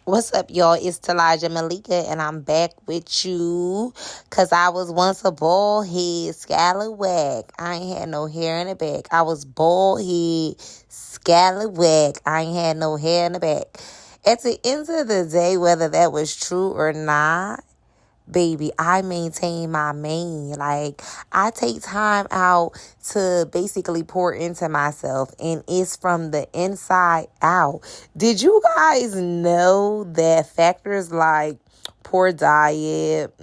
What's up, y'all? It's Talijah Maleekah, and I'm back with you because I was once a bald head scallywag. I ain't had no hair in the back. I was bald head scallywag. I ain't had no hair in the back. At the end of the day, whether that was true or not, baby, I maintain my mane. Like, I take time out to basically pour into myself, and it's from the inside out. Did you guys know that factors like poor diet,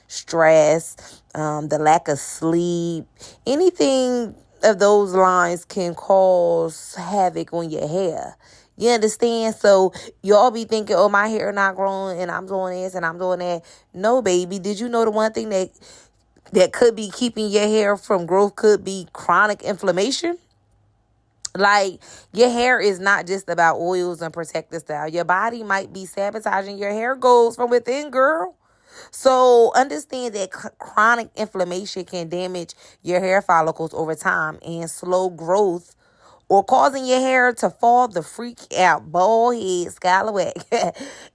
stress, the lack of sleep, anything of those lines can cause havoc on your hair? You understand? So y'all be thinking, oh, my hair not growing and I'm doing this and I'm doing that. No, baby. Did you know the one thing that could be keeping your hair from growth could be chronic inflammation? Like, your hair is not just about oils and protective style. Your body might be sabotaging your hair goals from within, girl. So understand that chronic inflammation can damage your hair follicles over time and slow growth, or causing your hair to fall the freak out, bald head, scallywag.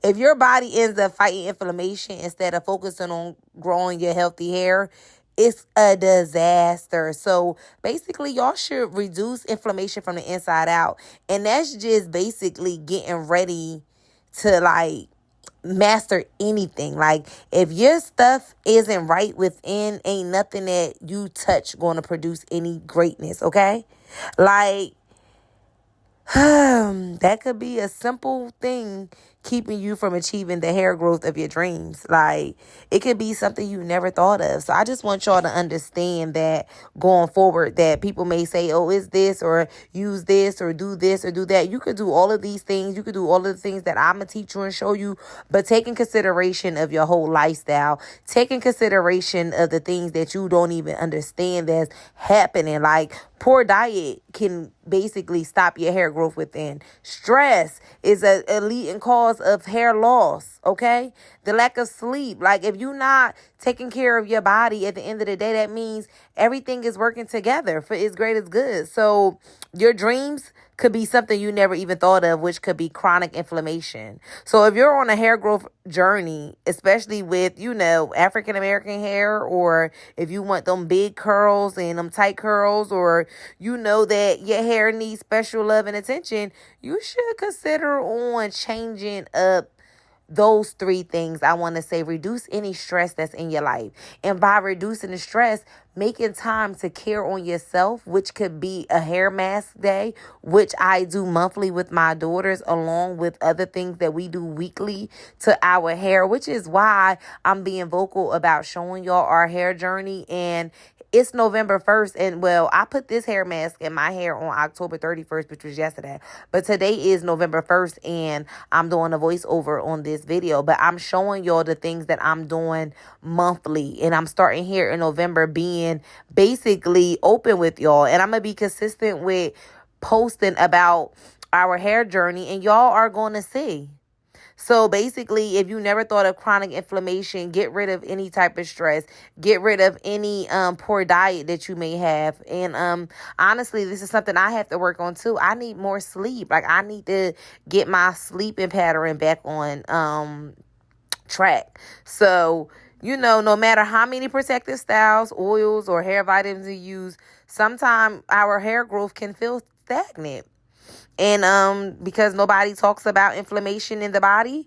If your body ends up fighting inflammation instead of focusing on growing your healthy hair, it's a disaster. So basically, y'all should reduce inflammation from the inside out. And that's just basically getting ready to master anything. Like, if your stuff isn't right within, ain't nothing that you touch going to produce any greatness, okay? Like, that could be a simple thing keeping you from achieving the hair growth of your dreams. Like, it could be something you never thought of. So I just want y'all to understand that going forward, that people may say, oh, is this, or use this, or do this, or do that. You could do all of these things. You could do all of the things that I'm going to teach you and show you, but taking consideration of your whole lifestyle, taking consideration of the things that you don't even understand that's happening. Like, poor diet can basically stop your hair growth within. Stress is a leading cause of hair loss, okay? The lack of sleep. Like, if you're not taking care of your body at the end of the day, that means everything is working together for its greatest good. So your dreams could be something you never even thought of, which could be chronic inflammation. So if you're on a hair growth journey, especially with, African American hair, or if you want them big curls and them tight curls, or you know that your hair needs special love and attention, you should consider on changing up those three things. I want to say reduce any stress that's in your life. And by reducing the stress, making time to care on yourself, which could be a hair mask day, which I do monthly with my daughters, along with other things that we do weekly to our hair, which is why I'm being vocal about showing y'all our hair journey. And it's November 1st, and I put this hair mask in my hair on October 31st, which was yesterday. But today is November 1st, and I'm doing a voiceover on this video. But I'm showing y'all the things that I'm doing monthly, and I'm starting here in November being basically open with y'all. And I'm going to be consistent with posting about our hair journey, and y'all are going to see. So basically, if you never thought of chronic inflammation, get rid of any type of stress, get rid of any poor diet that you may have. And honestly, this is something I have to work on too. I need more sleep. Like, I need to get my sleeping pattern back on track. So, no matter how many protective styles, oils, or hair vitamins you use, sometimes our hair growth can feel stagnant. And because nobody talks about inflammation in the body,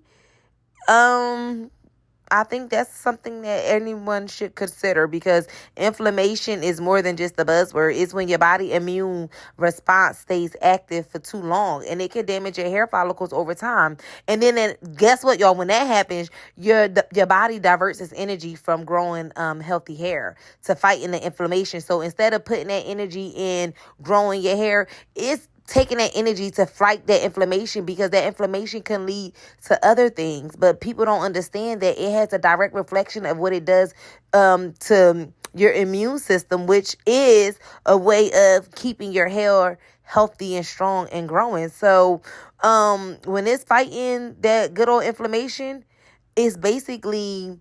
I think that's something that anyone should consider, because inflammation is more than just a buzzword. It's when your body immune response stays active for too long, and it can damage your hair follicles over time. And then guess what, y'all? When that happens, your body diverts its energy from growing healthy hair to fighting the inflammation. So instead of putting that energy in growing your hair, it's taking that energy to fight that inflammation, because that inflammation can lead to other things. But people don't understand that it has a direct reflection of what it does to your immune system, which is a way of keeping your hair healthy and strong and growing. So when it's fighting that good old inflammation, it's basically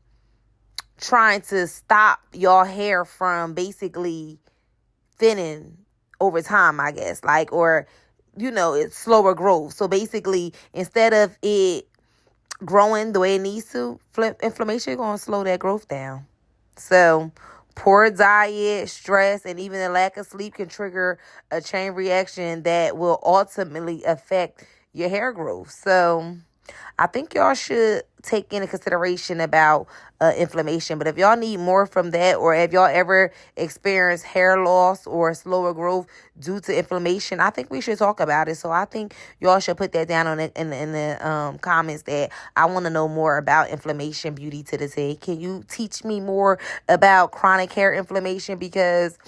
trying to stop your hair from basically thinning over time, I guess, or it's slower growth. So basically, instead of it growing the way it needs to, inflammation is going to slow that growth down. So poor diet, stress, and even the lack of sleep can trigger a chain reaction that will ultimately affect your hair growth. So I think y'all should take into consideration about inflammation. But if y'all need more from that, or if y'all ever experience hair loss or slower growth due to inflammation, I think we should talk about it. So I think y'all should put that down on it in the comments that I want to know more about inflammation, beauty to the day. Can you teach me more about chronic hair inflammation? Because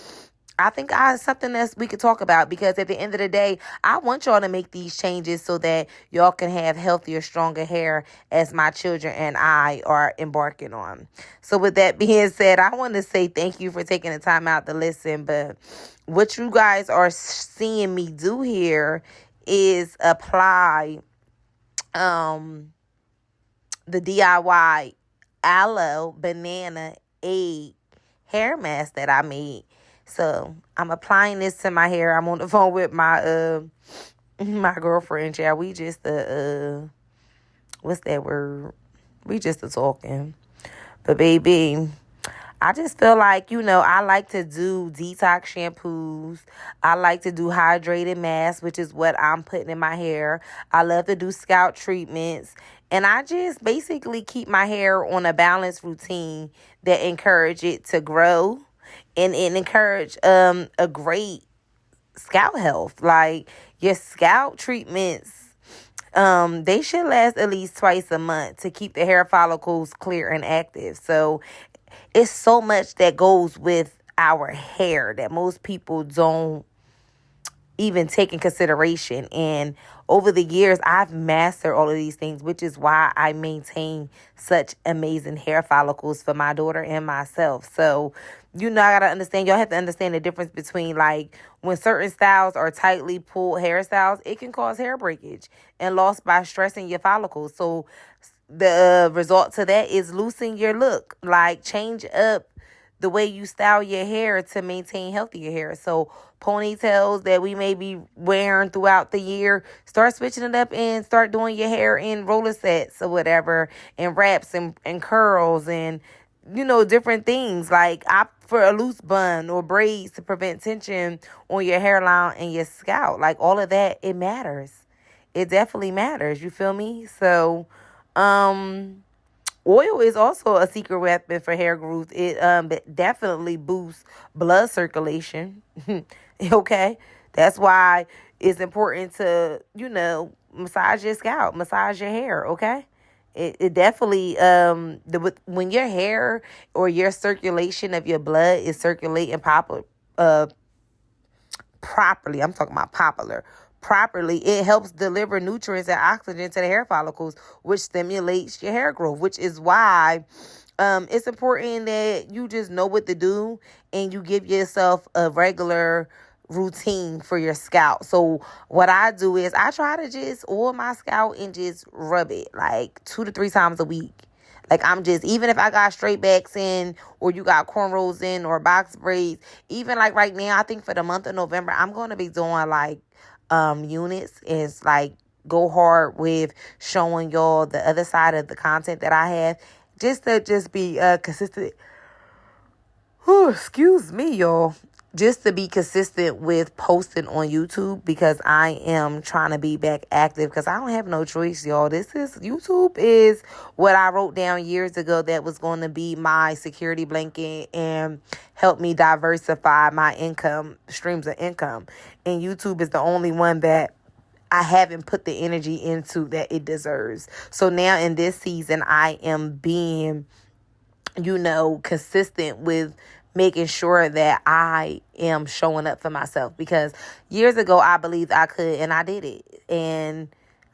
I think something that we could talk about, because at the end of the day, I want y'all to make these changes so that y'all can have healthier, stronger hair as my children and I are embarking on. So with that being said, I want to say thank you for taking the time out to listen. But what you guys are seeing me do here is apply the DIY aloe banana egg hair mask that I made. So I'm applying this to my hair. I'm on the phone with my my girlfriend. Yeah, we just what's that word? We just talking. But baby, I just feel like, I like to do detox shampoos. I like to do hydrated masks, which is what I'm putting in my hair. I love to do scalp treatments. And I just basically keep my hair on a balanced routine that encourage it to grow and encourage a great scalp health. Like your scalp treatments, they should last at least twice a month to keep the hair follicles clear and active. So it's so much that goes with our hair that most people don't even take in consideration. And over the years, I've mastered all of these things, which is why I maintain such amazing hair follicles for my daughter and myself. So, I gotta understand, y'all have to understand the difference between, like, when certain styles are tightly pulled hairstyles, it can cause hair breakage and loss by stressing your follicles. So the result to that is loosen your look, like change up the way you style your hair to maintain healthier hair. So ponytails that we may be wearing throughout the year, start switching it up and start doing your hair in roller sets or whatever, and wraps and curls and, different things. Like opt for a loose bun or braids to prevent tension on your hairline and your scalp. Like all of that, it matters. It definitely matters. You feel me? So, oil is also a secret weapon for hair growth. It definitely boosts blood circulation. Okay? That's why it's important to, massage your scalp, massage your hair, okay? It definitely, when your hair or your circulation of your blood is circulating properly, I'm talking about properly, it helps deliver nutrients and oxygen to the hair follicles, which stimulates your hair growth, which is why it's important that you just know what to do and you give yourself a regular routine for your scalp. So what I do is I try to just oil my scalp and just rub it like 2 to 3 times a week. Like even if I got straight backs in or you got cornrows in or box braids, even like right now, I think for the month of November, I'm going to be doing like units. Is like go hard with showing y'all the other side of the content that I have, just to be consistent. Excuse me, y'all. Just to be consistent with posting on YouTube, because I am trying to be back active because I don't have no choice, y'all. YouTube is what I wrote down years ago that was going to be my security blanket and help me diversify my streams of income. And YouTube is the only one that I haven't put the energy into that it deserves. So now in this season, I am being, consistent with making sure that I am showing up for myself, because years ago I believed I could and I did it, and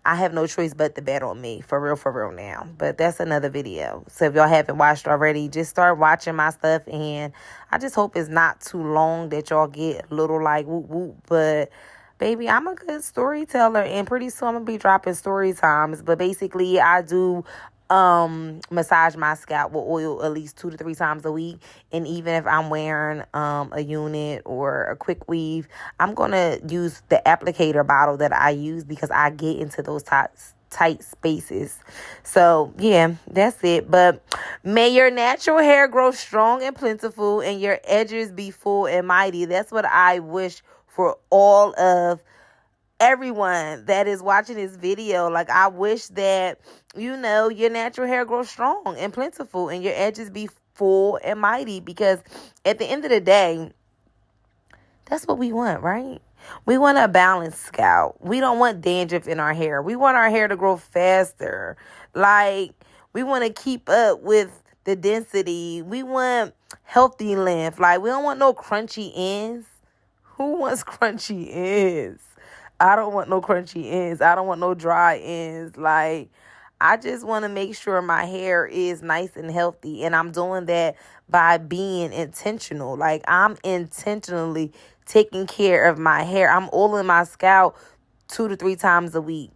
I have no choice but to bet on me for real now. But that's another video. So if y'all haven't watched already, just start watching my stuff, and I just hope it's not too long that y'all get a little like whoop whoop. But baby, I'm a good storyteller, and pretty soon I'm gonna be dropping story times. But basically I do massage my scalp with oil at least 2 to 3 times a week. And even if I'm wearing a unit or a quick weave, I'm gonna use the applicator bottle that I use, because I get into those tight spaces. So yeah, that's it. But may your natural hair grow strong and plentiful and your edges be full and mighty. That's what I wish for all of everyone that is watching this video. Like, I wish that, your natural hair grows strong and plentiful and your edges be full and mighty, because at the end of the day, that's what we want, right? We want a balanced scalp. We don't want dandruff in our hair. We want our hair to grow faster. Like, we want to keep up with the density. We want healthy length. Like, we don't want no crunchy ends. Who wants crunchy ends? I don't want no crunchy ends. I don't want no dry ends. Like, I just want to make sure my hair is nice and healthy. And I'm doing that by being intentional. Like, I'm intentionally taking care of my hair. I'm oiling my scalp 2 to 3 times a week.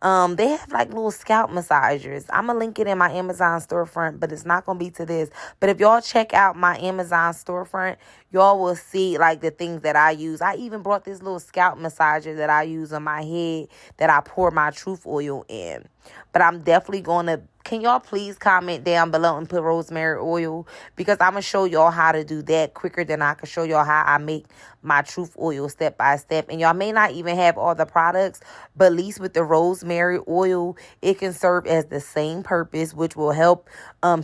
They have like little scalp massagers. I'm going to link it in my Amazon storefront, but it's not going to be to this. But if y'all check out my Amazon storefront, y'all will see like the things that I use. I even brought this little scalp massager that I use on my head that I pour my truth oil in. But I'm definitely going to, can y'all please comment down below and put rosemary oil? Because I'm going to show y'all how to do that quicker than I can show y'all how I make my truth oil step by step. And y'all may not even have all the products, but at least with the rosemary oil, it can serve as the same purpose, which will help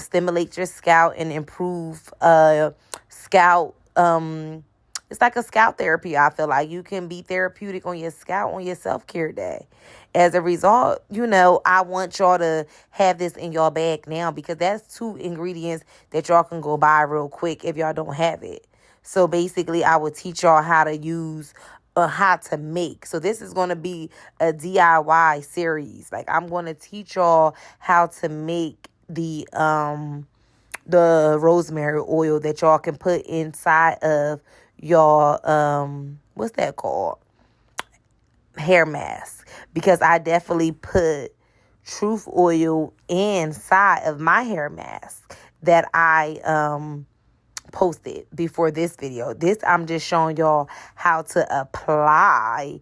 stimulate your scalp and improve scalp. It's like a scalp therapy. I feel like you can be therapeutic on your scalp on your self-care day. As a result, I want y'all to have this in your bag now, because that's 2 ingredients that y'all can go buy real quick if y'all don't have it. So basically, I will teach y'all how to use, how to make. So this is going to be a DIY series. Like, I'm going to teach y'all how to make the rosemary oil that y'all can put inside of your, what's that called? Hair mask. Because I definitely put truth oil inside of my hair mask that I posted before this video. This, I'm just showing y'all how to apply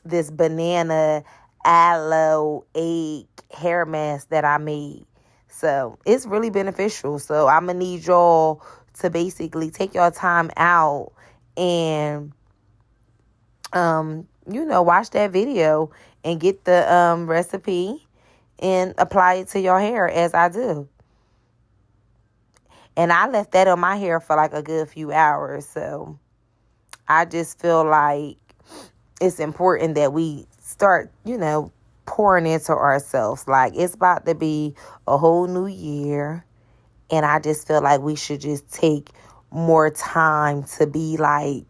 this banana aloe egg hair mask that I made. So it's really beneficial. So I'm gonna need y'all to basically take your time out and watch that video and get the recipe and apply it to your hair as I do. And I left that on my hair for like a good few hours. So I just feel like it's important that we start, pouring into ourselves. Like, it's about to be a whole new year. And I just feel like we should just take more time to be like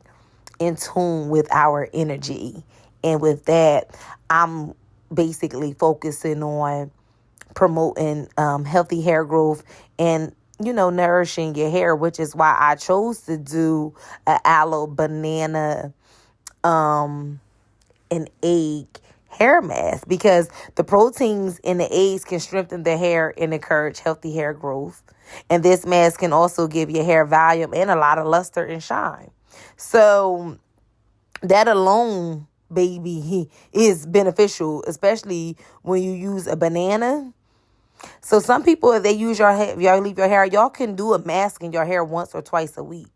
in tune with our energy. And with that, I'm basically focusing on promoting healthy hair growth and, nourishing your hair, which is why I chose to do an aloe banana and egg hair mask, because the proteins in the eggs can strengthen the hair and encourage healthy hair growth. And this mask can also give your hair volume and a lot of luster and shine. So that alone, baby, is beneficial, especially when you use a banana. So some people, if they use your hair, if y'all leave your hair, y'all can do a mask in your hair once or twice a week.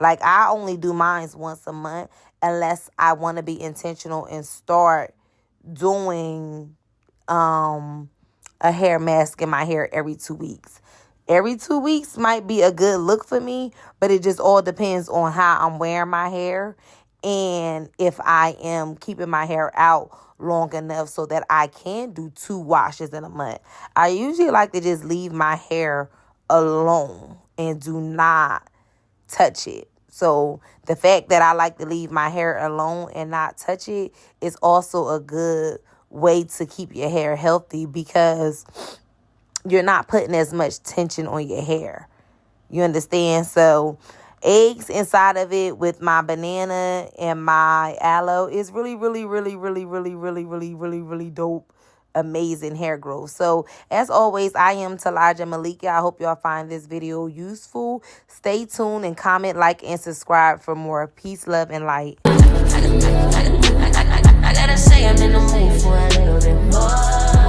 Like, I only do mine once a month, unless I want to be intentional and start doing a hair mask in my hair every 2 weeks. Every 2 weeks might be a good look for me, but it just all depends on how I'm wearing my hair and if I am keeping my hair out long enough so that I can do 2 washes in a month. I usually like to just leave my hair alone and do not touch it. So the fact that I like to leave my hair alone and not touch it is also a good way to keep your hair healthy, because you're not putting as much tension on your hair. You understand? So eggs inside of it with my banana and my aloe is really, really, really, really, really, really, really, really, really dope. Amazing hair growth. So as always, I am Talijah Maleekah. I hope y'all find this video useful. Stay tuned and comment, like, and subscribe for more. Peace, love, and light. say I'm in the mood for a little bit more.